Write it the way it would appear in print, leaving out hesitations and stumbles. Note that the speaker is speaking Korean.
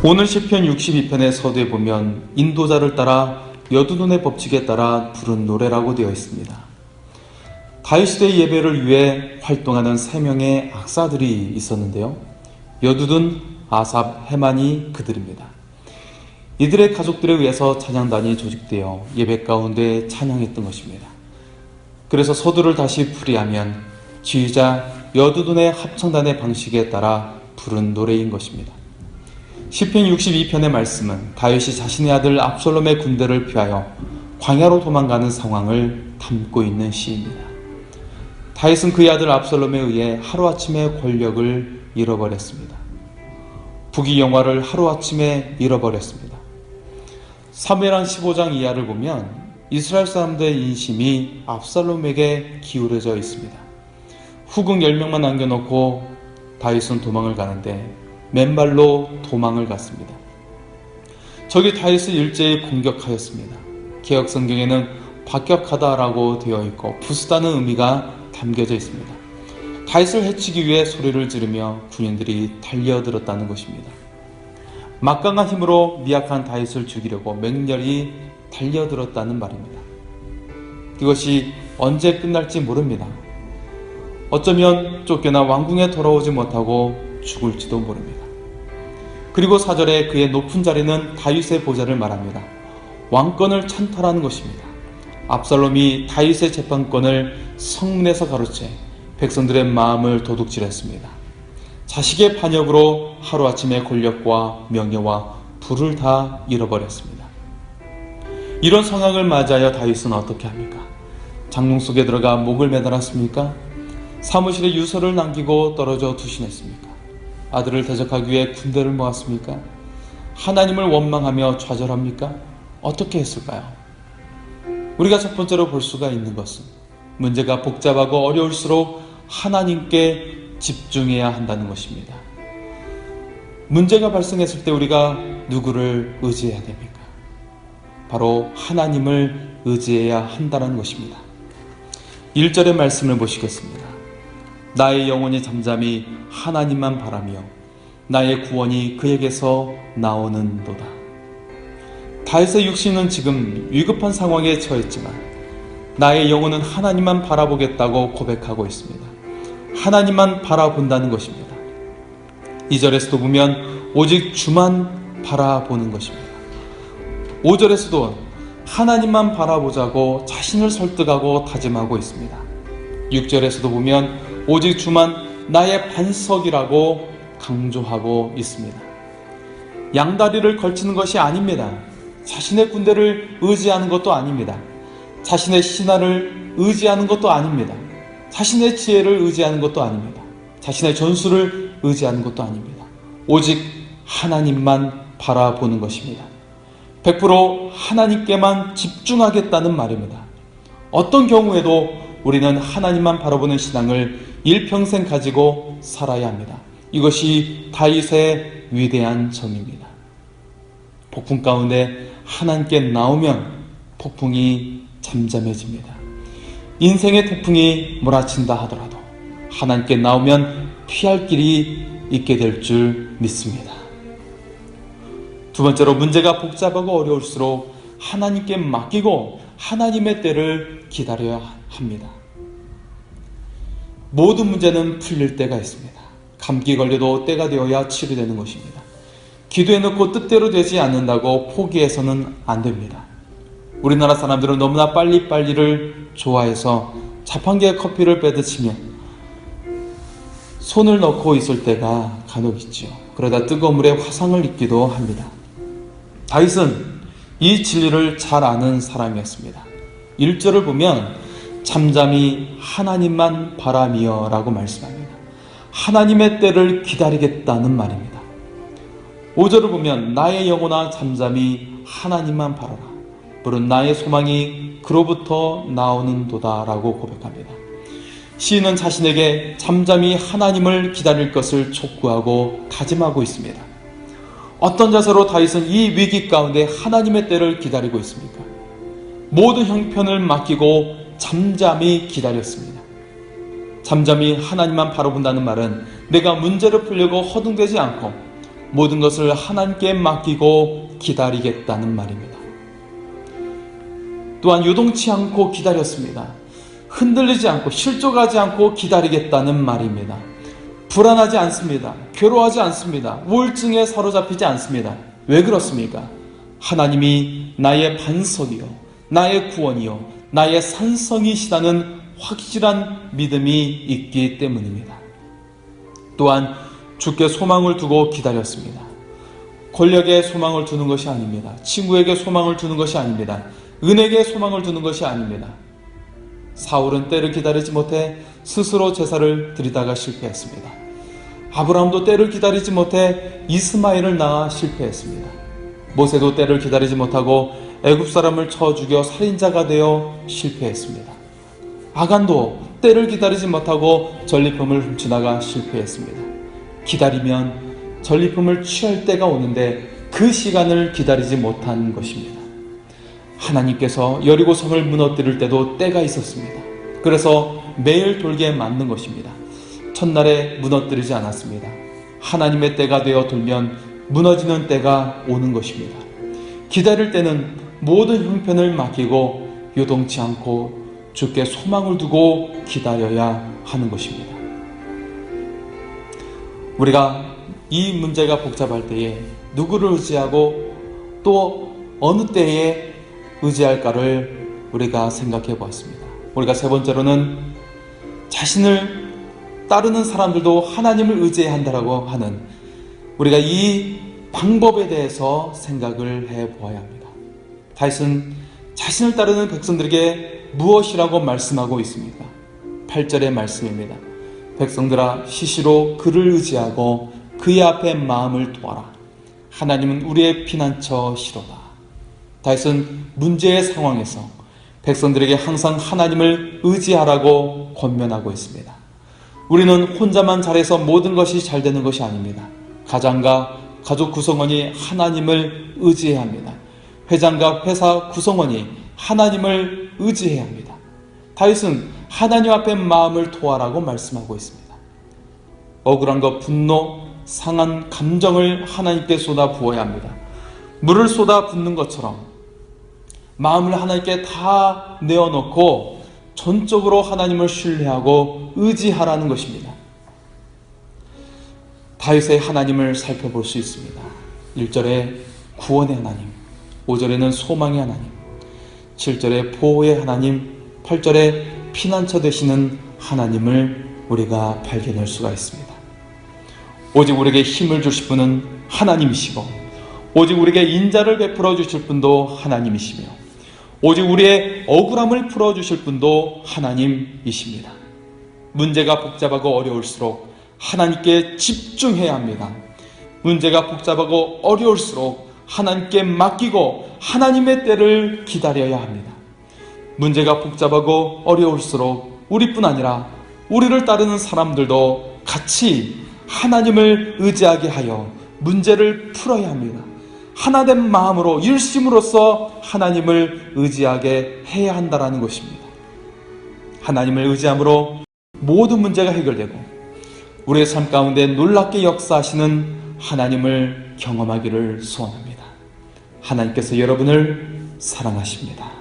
오늘 시편 62편의 서두에 보면 인도자를 따라 여두둔의 법칙에 따라 부른 노래라고 되어 있습니다. 다윗시대 예배를 위해 활동하는 3명의 악사들이 있었는데요. 여두둔, 아삽, 헤만이 그들입니다. 이들의 가족들에 의해서 찬양단이 조직되어 예배 가운데 찬양했던 것입니다. 그래서 서두를 다시 풀이하면 지휘자 여두둔의 합창단의 방식에 따라 부른 노래인 것입니다. 시편 62편의 말씀은 다윗이 자신의 아들 압살롬의 군대를 피하여 광야로 도망가는 상황을 담고 있는 시입니다. 다윗은 그의 아들 압살롬에 의해 하루아침에 권력을 잃어버렸습니다. 부귀 영화를 하루아침에 잃어버렸습니다. 사무엘상 15장 이하를 보면 이스라엘 사람들의 인심이 압살롬에게 기울어져 있습니다. 후궁 10명만 남겨놓고 다윗은 도망을 가는데 맨발로 도망을 갔습니다. 적이 다윗을 일제히 공격하였습니다. 개역 성경에는 박격하다라고 되어 있고 부수다는 의미가 담겨져 있습니다. 다윗을 해치기 위해 소리를 지르며 군인들이 달려들었다는 것입니다. 막강한 힘으로 미약한 다윗을 죽이려고 맹렬히 달려들었다는 말입니다. 이것이 언제 끝날지 모릅니다. 어쩌면 쫓겨나 왕궁에 돌아오지 못하고 죽을지도 모릅니다. 그리고 4절에 그의 높은 자리는 다윗의 보좌를 말합니다. 왕권을 찬탈하는 것입니다. 압살롬이 다윗의 재판권을 성문에서 가로채 백성들의 마음을 도둑질했습니다. 자식의 반역으로 하루아침에 권력과 명예와 부를 다 잃어버렸습니다. 이런 상황을 맞이하여 다윗은 어떻게 합니까? 장롱 속에 들어가 목을 매달았습니까? 사무실에 유서를 남기고 떨어져 투신했습니까? 아들을 대적하기 위해 군대를 모았습니까? 하나님을 원망하며 좌절합니까? 어떻게 했을까요? 우리가 첫 번째로 볼 수가 있는 것은 문제가 복잡하고 어려울수록 하나님께 집중해야 한다는 것입니다. 문제가 발생했을 때 우리가 누구를 의지해야 됩니까? 바로 하나님을 의지해야 한다는 것입니다. 1절의 말씀을 보시겠습니다. 나의 영혼이 잠잠히 하나님만 바라며 나의 구원이 그에게서 나오는도다. 다윗의 육신은 지금 위급한 상황에 처했지만 나의 영혼은 하나님만 바라보겠다고 고백하고 있습니다. 하나님만 바라본다는 것입니다. 2절에서도 보면 오직 주만 바라보는 것입니다. 5절에서도 하나님만 바라보자고 자신을 설득하고 다짐하고 있습니다. 6절에서도 보면 오직 주만 나의 반석이라고 강조하고 있습니다. 양다리를 걸치는 것이 아닙니다. 자신의 군대를 의지하는 것도 아닙니다. 자신의 신하를 의지하는 것도 아닙니다. 자신의 지혜를 의지하는 것도 아닙니다. 자신의 전술을 의지하는 것도 아닙니다. 오직 하나님만 바라보는 것입니다. 100% 하나님께만 집중하겠다는 말입니다. 어떤 경우에도 우리는 하나님만 바라보는 신앙을 일평생 가지고 살아야 합니다. 이것이 다윗의 위대한 정입니다. 폭풍 가운데 하나님께 나오면 폭풍이 잠잠해집니다. 인생의 태풍이 몰아친다 하더라도 하나님께 나오면 피할 길이 있게 될 줄 믿습니다. 두 번째로 문제가 복잡하고 어려울수록 하나님께 맡기고 하나님의 때를 기다려야 합니다. 모든 문제는 풀릴 때가 있습니다. 감기 걸려도 때가 되어야 치료되는 것입니다. 기도해놓고 뜻대로 되지 않는다고 포기해서는 안 됩니다. 우리나라 사람들은 너무나 빨리빨리를 좋아해서 자판기에 커피를 빼드시며 손을 넣고 있을 때가 간혹 있지요. 그러다 뜨거운 물에 화상을 입기도 합니다. 다윗은 이 진리를 잘 아는 사람이었습니다. 1절을 보면 잠잠히 하나님만 바라며 라고 말씀합니다. 하나님의 때를 기다리겠다는 말입니다. 5절을 보면 나의 영혼아 잠잠히 하나님만 바라라. 물은 나의 소망이 그로부터 나오는도다 라고 고백합니다. 시인은 자신에게 잠잠히 하나님을 기다릴 것을 촉구하고 다짐하고 있습니다. 어떤 자세로 다윗은 이 위기 가운데 하나님의 때를 기다리고 있습니까? 모든 형편을 맡기고 잠잠히 기다렸습니다. 잠잠히 하나님만 바라본다는 말은 내가 문제를 풀려고 허둥대지 않고 모든 것을 하나님께 맡기고 기다리겠다는 말입니다. 또한 요동치 않고 기다렸습니다. 흔들리지 않고 실족하지 않고 기다리겠다는 말입니다. 불안하지 않습니다. 괴로워하지 않습니다. 우울증에 사로잡히지 않습니다. 왜 그렇습니까? 하나님이 나의 반석이요, 나의 구원이요, 나의 산성이시다는 확실한 믿음이 있기 때문입니다. 또한 주께 소망을 두고 기다렸습니다. 권력에 소망을 두는 것이 아닙니다. 친구에게 소망을 두는 것이 아닙니다. 은혜에 소망을 두는 것이 아닙니다. 사울은 때를 기다리지 못해 스스로 제사를 드리다가 실패했습니다. 아브라함도 때를 기다리지 못해 이스마엘을 낳아 실패했습니다. 모세도 때를 기다리지 못하고 애굽 사람을 쳐 죽여 살인자가 되어 실패했습니다. 아간도 때를 기다리지 못하고 전리품을 훔치다가 실패했습니다. 기다리면 전리품을 취할 때가 오는데 그 시간을 기다리지 못한 것입니다. 하나님께서 여리고성을 무너뜨릴 때도 때가 있었습니다. 그래서 매일 돌게 만든 것입니다. 첫날에 무너뜨리지 않았습니다. 하나님의 때가 되어 돌면 무너지는 때가 오는 것입니다. 기다릴 때는 모든 형편을 맡기고 요동치 않고 주께 소망을 두고 기다려야 하는 것입니다. 우리가 이 문제가 복잡할 때에 누구를 의지하고 또 어느 때에 의지할까를 우리가 생각해 보았습니다. 우리가 세 번째로는 자신을 따르는 사람들도 하나님을 의지해야 한다고 하는 우리가 이 방법에 대해서 생각을 해 보아야 합니다. 다윗은 자신을 따르는 백성들에게 무엇이라고 말씀하고 있습니까? 8절의 말씀입니다. 백성들아 시시로 그를 의지하고 그의 앞에 마음을 두어라. 하나님은 우리의 피난처시로다. 다윗은 문제의 상황에서 백성들에게 항상 하나님을 의지하라고 권면하고 있습니다. 우리는 혼자만 잘해서 모든 것이 잘 되는 것이 아닙니다. 가장과 가족 구성원이 하나님을 의지해야 합니다. 회장과 회사 구성원이 하나님을 의지해야 합니다. 다윗은 하나님 앞에 마음을 토하라고 말씀하고 있습니다. 억울한 것, 분노, 상한 감정을 하나님께 쏟아 부어야 합니다. 물을 쏟아 붓는 것처럼 마음을 하나님께 다 내어놓고 전적으로 하나님을 신뢰하고 의지하라는 것입니다. 다윗의 하나님을 살펴볼 수 있습니다. 1절에 구원의 하나님, 5절에는 소망의 하나님, 7절에 보호의 하나님, 8절에 피난처 되시는 하나님을 우리가 발견할 수가 있습니다. 오직 우리에게 힘을 주실 분은 하나님이시고 오직 우리에게 인자를 베풀어 주실 분도 하나님이시며 오직 우리의 억울함을 풀어주실 분도 하나님이십니다. 문제가 복잡하고 어려울수록 하나님께 집중해야 합니다. 문제가 복잡하고 어려울수록 하나님께 맡기고 하나님의 때를 기다려야 합니다. 문제가 복잡하고 어려울수록 우리뿐 아니라 우리를 따르는 사람들도 같이 하나님을 의지하게 하여 문제를 풀어야 합니다. 하나된 마음으로 일심으로써 하나님을 의지하게 해야 한다는 것입니다. 하나님을 의지함으로 모든 문제가 해결되고 우리의 삶 가운데 놀랍게 역사하시는 하나님을 경험하기를 소원합니다. 하나님께서 여러분을 사랑하십니다.